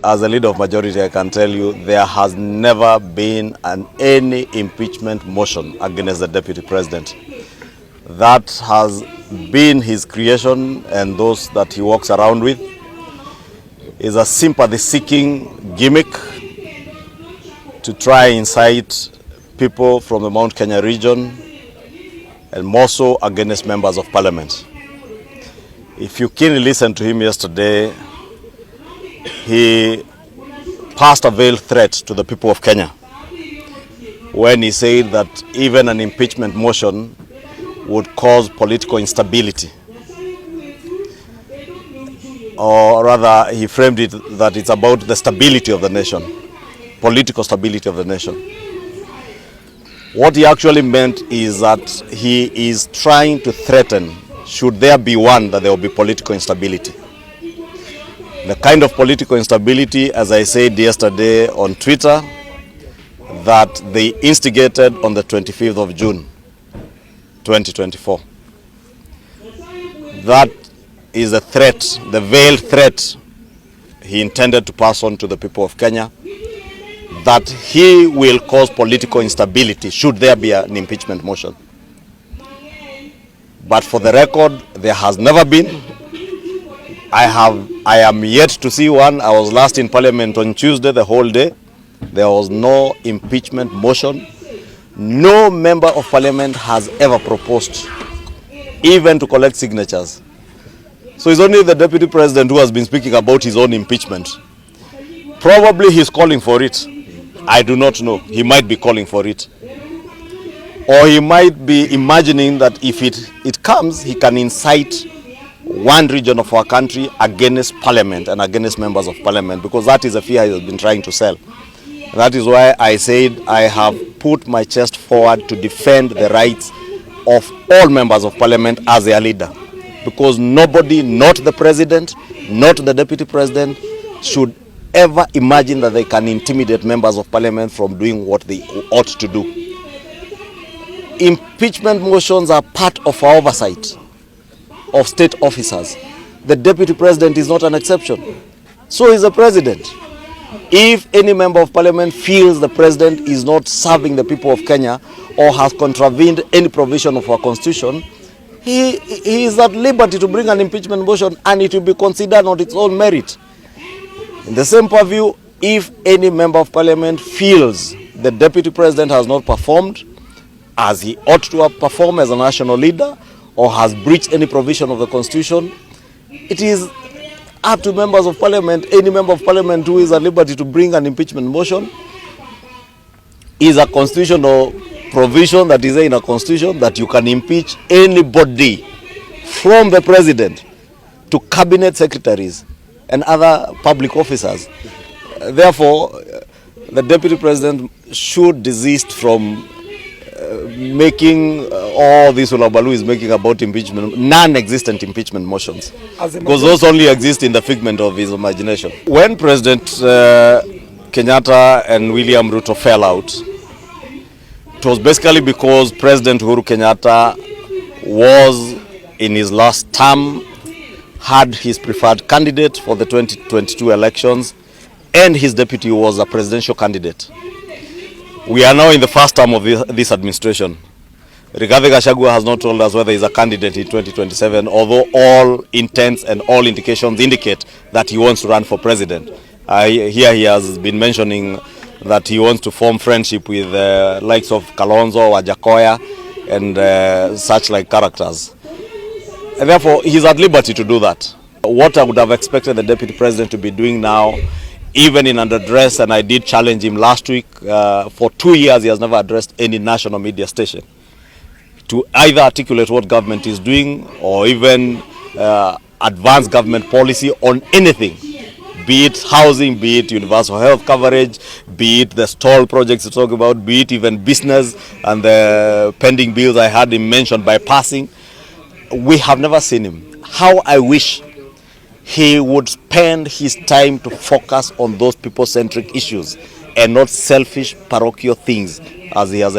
As a leader of majority, I can tell you there has never been any impeachment motion against the deputy president. That has been his creation, and those that he walks around with is a sympathy-seeking gimmick to try and incite people from the Mount Kenya region, and more so against members of parliament. If you keenly listened to him yesterday, he passed a veiled threat to the people of Kenya when he said that even an impeachment motion would cause political instability. Or rather, he framed it that it's about the stability of the nation, political stability of the nation. What he actually meant is that he is trying to threaten, should there be one, that there will be political instability. The kind of political instability, as I said yesterday on Twitter, that they instigated on the 25th of June, 2024. That is a threat, the veiled threat he intended to pass on to the people of Kenya, that he will cause political instability should there be an impeachment motion. But for the record, there has never been. I am yet to see one. I was last in Parliament on Tuesday, the whole day. There was no impeachment motion. No member of Parliament has ever proposed, even to collect signatures. So it's only the Deputy President who has been speaking about his own impeachment. Probably he's calling for it. I do not know. He might be calling for it. Or he might be imagining that if it comes, he can incite one region of our country against Parliament and against members of Parliament, because that is a fear he has been trying to sell. That is why I said I have put my chest forward to defend the rights of all members of Parliament as their leader. Because nobody, not the President, not the Deputy President, should ever imagine that they can intimidate members of Parliament from doing what they ought to do. Impeachment motions are part of our oversight of state officers. The Deputy President is not an exception. So is the President. If any member of Parliament feels the President is not serving the people of Kenya or has contravened any provision of our Constitution, he is at liberty to bring an impeachment motion, and it will be considered on its own merit. In the same purview, if any member of Parliament feels the Deputy President has not performed as he ought to have performed as a national leader, or has breached any provision of the Constitution, it is up to members of Parliament, any member of Parliament who is at liberty to bring an impeachment motion. Is a constitutional provision that is in a constitution that you can impeach anybody from the President to cabinet secretaries and other public officers. Therefore, the Deputy President should desist from making all this Ulabalu is making about impeachment, non-existent impeachment motions, because those only exist in the figment of his imagination. When President Kenyatta and William Ruto fell out, it was basically because President Uhuru Kenyatta was in his last term, had his preferred candidate for the 2022 elections, and his deputy was a presidential candidate. We are now in the first term of this administration. DP Gachagua has not told us whether he's a candidate in 2027, although all intents and all indications indicate that he wants to run for president. Here he has been mentioning that he wants to form friendship with the likes of Kalonzo, Wajakoya, and such like characters. And therefore, he's at liberty to do that. What I would have expected the Deputy President to be doing now, even in an address, and I did challenge him last week, for 2 years he has never addressed any national media station to either articulate what government is doing or even advance government policy on anything, be it housing, be it universal health coverage, be it the stall projects to talk about, be it even business and the pending bills I had him mentioned by passing. We have never seen him. How I wish he would spend his time to focus on those people-centric issues and not selfish parochial things as he has